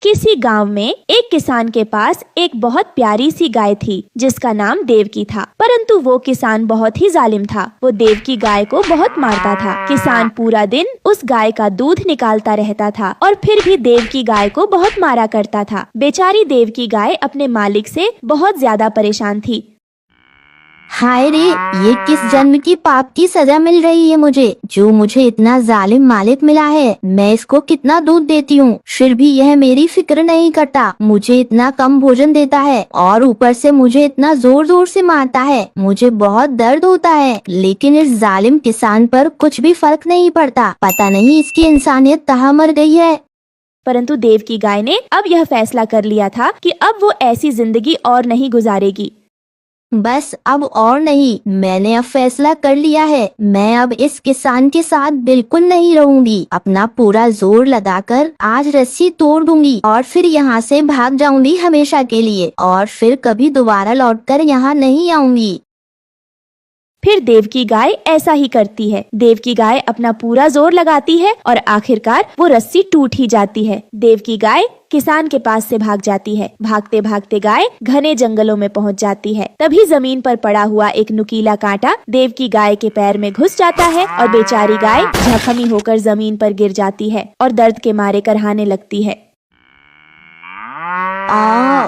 किसी गांव में एक किसान के पास एक बहुत प्यारी सी गाय थी जिसका नाम देवकी था। परंतु वो किसान बहुत ही जालिम था। वो देवकी गाय को बहुत मारता था। किसान पूरा दिन उस गाय का दूध निकालता रहता था और फिर भी देवकी गाय को बहुत मारा करता था। बेचारी देवकी गाय अपने मालिक से बहुत ज्यादा परेशान थी। हाय रे, ये किस जन्म की पाप की सजा मिल रही है मुझे, जो मुझे इतना जालिम मालिक मिला है। मैं इसको कितना दूध देती हूँ, फिर भी यह मेरी फिक्र नहीं करता। मुझे इतना कम भोजन देता है और ऊपर से मुझे इतना जोर जोर से मारता है। मुझे बहुत दर्द होता है, लेकिन इस जालिम किसान पर कुछ भी फर्क नहीं पड़ता। पता नहीं इसकी इंसानियत कहाँ मर गई है। परंतु देवकी गाय ने अब यह फैसला कर लिया था कि अब वो ऐसी जिंदगी और नहीं गुजारेगी। बस अब और नहीं, मैंने अब फैसला कर लिया है। मैं अब इस किसान के साथ बिल्कुल नहीं रहूंगी। अपना पूरा जोर लगाकर आज रस्सी तोड़ दूंगी और फिर यहाँ से भाग जाऊंगी हमेशा के लिए, और फिर कभी दोबारा लौटकर यहाँ नहीं आऊंगी। फिर देवकी गाय ऐसा ही करती है। देवकी गाय अपना पूरा जोर लगाती है और आखिरकार वो रस्सी टूट ही जाती है। देवकी गाय किसान के पास से भाग जाती है। भागते भागते गाय घने जंगलों में पहुंच जाती है। तभी जमीन पर पड़ा हुआ एक नुकीला कांटा देवकी गाय के पैर में घुस जाता है और बेचारी गाय जख्मी होकर जमीन पर गिर जाती है और दर्द के मारे करहाने लगती है।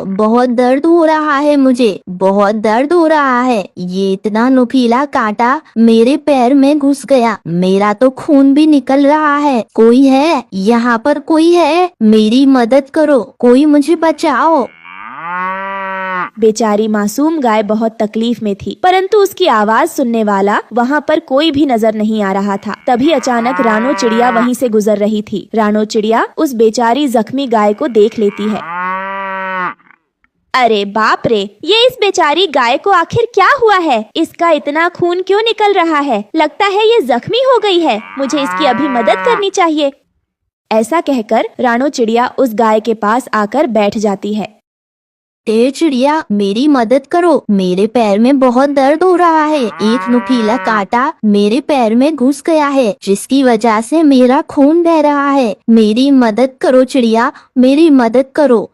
बहुत दर्द हो रहा है, मुझे बहुत दर्द हो रहा है। ये इतना नुकीला कांटा मेरे पैर में घुस गया, मेरा तो खून भी निकल रहा है। कोई है यहाँ पर? कोई है? मेरी मदद करो, कोई मुझे बचाओ। बेचारी मासूम गाय बहुत तकलीफ में थी, परंतु उसकी आवाज सुनने वाला वहाँ पर कोई भी नजर नहीं आ रहा था। तभी अचानक रानो चिड़िया वहीं से गुजर रही थी। रानो चिड़िया उस बेचारी जख्मी गाय को देख लेती है। अरे बाप रे, ये इस बेचारी गाय को आखिर क्या हुआ है? इसका इतना खून क्यों निकल रहा है? लगता है ये जख्मी हो गई है। मुझे इसकी अभी मदद करनी चाहिए। ऐसा कहकर रानो चिड़िया उस गाय के पास आकर बैठ जाती है। चिड़िया, मेरी मदद करो, मेरे पैर में बहुत दर्द हो रहा है। एक नुकीला कांटा मेरे पैर में घुस गया है, जिसकी वजह से मेरा खून बह रहा है। मेरी मदद करो चिड़िया, मेरी मदद करो।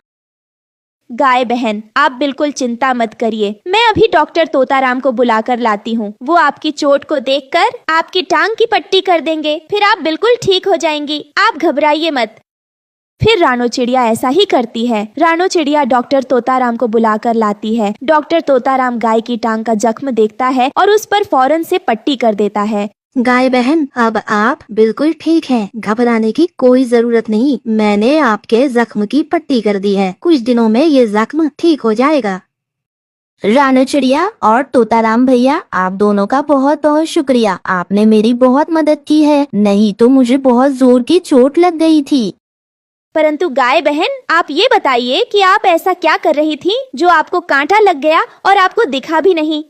गाय बहन, आप बिल्कुल चिंता मत करिए। मैं अभी डॉक्टर तोताराम को बुलाकर लाती हूँ। वो आपकी चोट को देखकर आपकी टांग की पट्टी कर देंगे, फिर आप बिल्कुल ठीक हो जाएंगी। आप घबराइए मत। फिर रानो चिड़िया ऐसा ही करती है। रानो चिड़िया डॉक्टर तोताराम को बुलाकर लाती है। डॉक्टर तोताराम गाय की टांग का जख्म देखता है और उस पर फौरन से पट्टी कर देता है। गाय बहन, अब आप बिल्कुल ठीक हैं। घबराने की कोई जरूरत नहीं। मैंने आपके जख्म की पट्टी कर दी है। कुछ दिनों में ये जख्म ठीक हो जाएगा। रानो चिड़िया और तोताराम भैया, आप दोनों का बहुत बहुत शुक्रिया। आपने मेरी बहुत मदद की है, नहीं तो मुझे बहुत जोर की चोट लग गई थी। परंतु गाय बहन, आप ये बताइए कि आप ऐसा क्या कर रही थी जो आपको कांटा लग गया और आपको दिखा भी नहीं?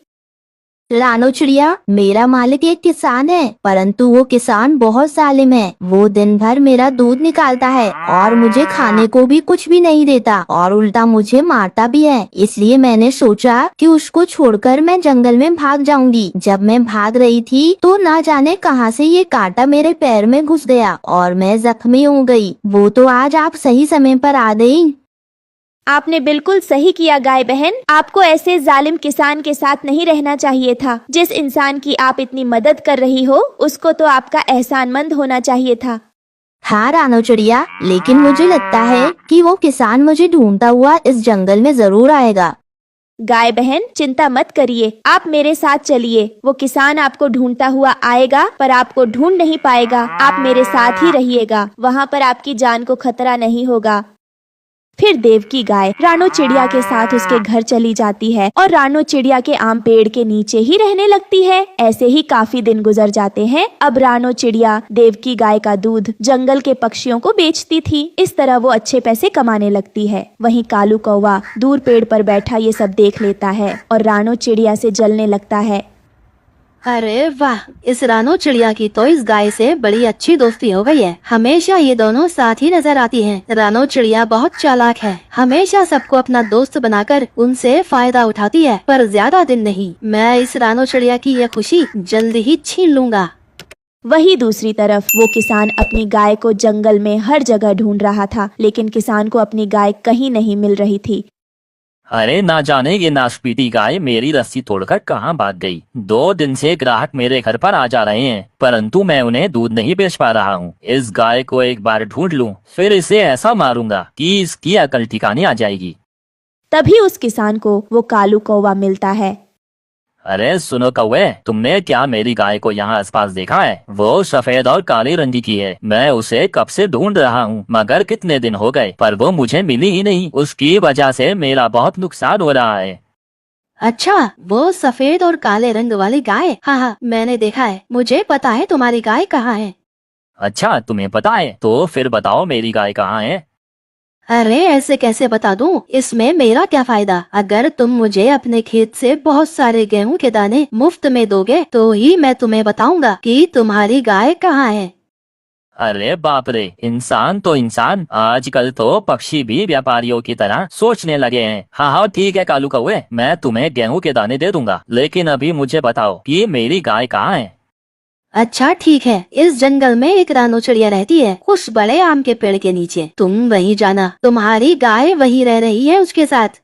रानो चिड़िया, मेरा मालिक एक किसान है, परंतु वो किसान बहुत जालिम है। वो दिन भर मेरा दूध निकालता है और मुझे खाने को भी कुछ भी नहीं देता और उल्टा मुझे मारता भी है। इसलिए मैंने सोचा कि उसको छोड़कर मैं जंगल में भाग जाऊंगी। जब मैं भाग रही थी तो ना जाने कहां से ये कांटा मेरे पैर में घुस गया और मैं जख्मी हो गई। वो तो आज आप सही समय पर आ गई। आपने बिल्कुल सही किया गाय बहन। आपको ऐसे जालिम किसान के साथ नहीं रहना चाहिए था। जिस इंसान की आप इतनी मदद कर रही हो, उसको तो आपका एहसानमंद होना चाहिए था। हाँ रानो चिड़िया, लेकिन मुझे लगता है कि वो किसान मुझे ढूंढता हुआ इस जंगल में जरूर आएगा। गाय बहन, चिंता मत करिए, आप मेरे साथ चलिए। वो किसान आपको ढूंढता हुआ आएगा, पर आपको ढूंढ नहीं पाएगा। आप मेरे साथ ही रहिएगा, वहाँ पर आपकी जान को खतरा नहीं होगा। फिर देवकी गाय रानो चिड़िया के साथ उसके घर चली जाती है और रानो चिड़िया के आम पेड़ के नीचे ही रहने लगती है। ऐसे ही काफी दिन गुजर जाते हैं। अब रानो चिड़िया देवकी गाय का दूध जंगल के पक्षियों को बेचती थी। इस तरह वो अच्छे पैसे कमाने लगती है। वहीं कालू कौवा दूर पेड़ पर बैठा ये सब देख लेता है और रानो चिड़िया से जलने लगता है। अरे वाह, इस रानो चिड़िया की तो इस गाय से बड़ी अच्छी दोस्ती हो गई है। हमेशा ये दोनों साथ ही नजर आती हैं। रानो चिड़िया बहुत चालाक है, हमेशा सबको अपना दोस्त बनाकर उनसे फायदा उठाती है। पर ज्यादा दिन नहीं, मैं इस रानो चिड़िया की ये खुशी जल्दी ही छीन लूंगा। वही दूसरी तरफ वो किसान अपनी गाय को जंगल में हर जगह ढूंढ रहा था, लेकिन किसान को अपनी गाय कहीं नहीं मिल रही थी। अरे ना जाने ये नाशपीती गाय मेरी रस्सी तोड़कर कहाँ भाग गई। 2 दिन से ग्राहक मेरे घर पर आ जा रहे हैं, परंतु मैं उन्हें दूध नहीं बेच पा रहा हूँ। इस गाय को एक बार ढूंढ लूं, फिर इसे ऐसा मारूंगा कि इसकी अकल ठिकाने आ जाएगी। तभी उस किसान को वो कालू कौवा मिलता है। अरे सुनो कौवे, तुमने क्या मेरी गाय को यहाँ आसपास देखा है? वो सफेद और काले रंग की है। मैं उसे कब से ढूंढ रहा हूँ, मगर कितने दिन हो गए, पर वो मुझे मिली ही नहीं। उसकी वजह से मेरा बहुत नुकसान हो रहा है। अच्छा, वो सफेद और काले रंग वाली गाय? हाँ, मैंने देखा है। मुझे पता है तुम्हारी गाय कहाँ है। अच्छा, तुम्हें पता है? तो फिर बताओ मेरी गाय कहाँ है? अरे ऐसे कैसे बता दूं? इसमें मेरा क्या फायदा? अगर तुम मुझे अपने खेत से बहुत सारे गेहूं के दाने मुफ्त में दोगे तो ही मैं तुम्हें बताऊंगा कि तुम्हारी गाय कहाँ है। अरे बाप रे, इंसान तो इंसान, आजकल तो पक्षी भी व्यापारियों की तरह सोचने लगे हैं। हाँ ठीक है कालू कौवे, मैं तुम्हें गेहूं के दाने दे दूंगा, लेकिन अभी मुझे बताओ कि मेरी गाय कहाँ है। अच्छा ठीक है, इस जंगल में एक रानो चिड़िया रहती है, उस बड़े आम के पेड़ के नीचे। तुम वहीं जाना, तुम्हारी गाय वहीं रह रही है उसके साथ।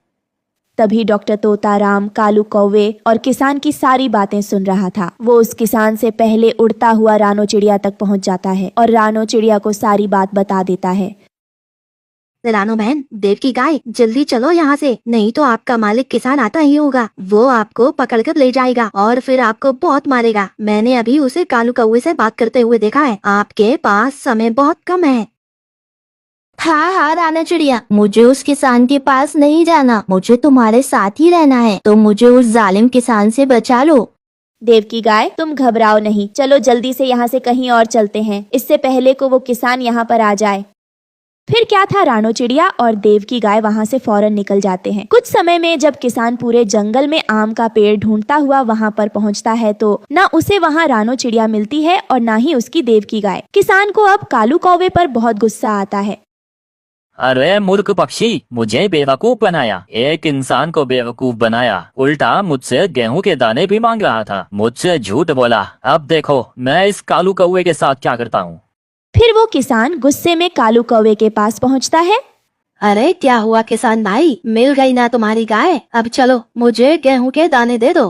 तभी डॉक्टर तोताराम कालू कौवे और किसान की सारी बातें सुन रहा था। वो उस किसान से पहले उड़ता हुआ रानो चिड़िया तक पहुंच जाता है और रानो चिड़िया को सारी बात बता देता है। रानो बहन, देव की गाय, जल्दी चलो यहाँ से, नहीं तो आपका मालिक किसान आता ही होगा। वो आपको पकड़कर ले जाएगा और फिर आपको बहुत मारेगा। मैंने अभी उसे कालू कौवे से बात करते हुए देखा है। आपके पास समय बहुत कम है। हाँ राना चिड़िया, मुझे उस किसान के पास नहीं जाना, मुझे तुम्हारे साथ ही रहना है। तो मुझे उस जालिम किसान से बचा लो। देव की गाय, तुम घबराओ नहीं, चलो जल्दी से यहाँ से कहीं और चलते हैं, इससे पहले को वो किसान यहाँ पर आ जाए। फिर क्या था, रानो चिड़िया और देव की गाय वहाँ से फौरन निकल जाते हैं। कुछ समय में जब किसान पूरे जंगल में आम का पेड़ ढूंढता हुआ वहाँ पर पहुँचता है तो न उसे वहाँ रानो चिड़िया मिलती है और न ही उसकी देव की गाय। किसान को अब कालू कौवे पर बहुत गुस्सा आता है। अरे मूर्ख पक्षी, मुझे बेवकूफ बनाया, एक इंसान को बेवकूफ बनाया, उल्टा मुझसे गेहूं के दाने भी मांग रहा था, मुझसे झूठ बोला। अब देखो मैं इस कालू कौवे के साथ क्या करता हूँ। फिर वो किसान गुस्से में कालू कौवे के पास पहुंचता है। अरे क्या हुआ किसान भाई, मिल गई ना तुम्हारी गाय? अब चलो मुझे गेहूं के दाने दे दो।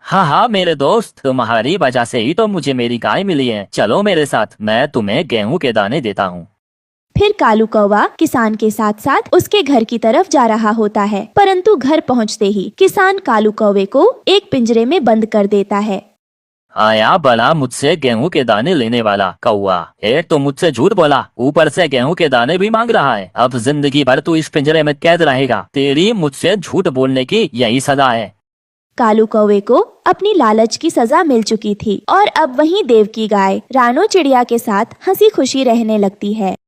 हाँ मेरे दोस्त, तुम्हारी वजह से ही तो मुझे मेरी गाय मिली है। चलो मेरे साथ, मैं तुम्हें गेहूं के दाने देता हूँ। फिर कालू कौवा किसान के साथ साथ उसके घर की तरफ जा रहा होता है, परंतु घर पहुंचते ही किसान कालू कौवे को एक पिंजरे में बंद कर देता है। आया बड़ा मुझसे गेहूं के दाने लेने वाला कौवा, एक तो मुझसे झूठ बोला, ऊपर से गेहूं के दाने भी मांग रहा है। अब जिंदगी भर तू इस पिंजरे में कैद रहेगा। तेरी मुझसे झूठ बोलने की यही सजा है। कालू कौवे को अपनी लालच की सजा मिल चुकी थी और अब वहीं देव की गाय रानो चिड़िया के साथ हंसी खुशी रहने लगती है।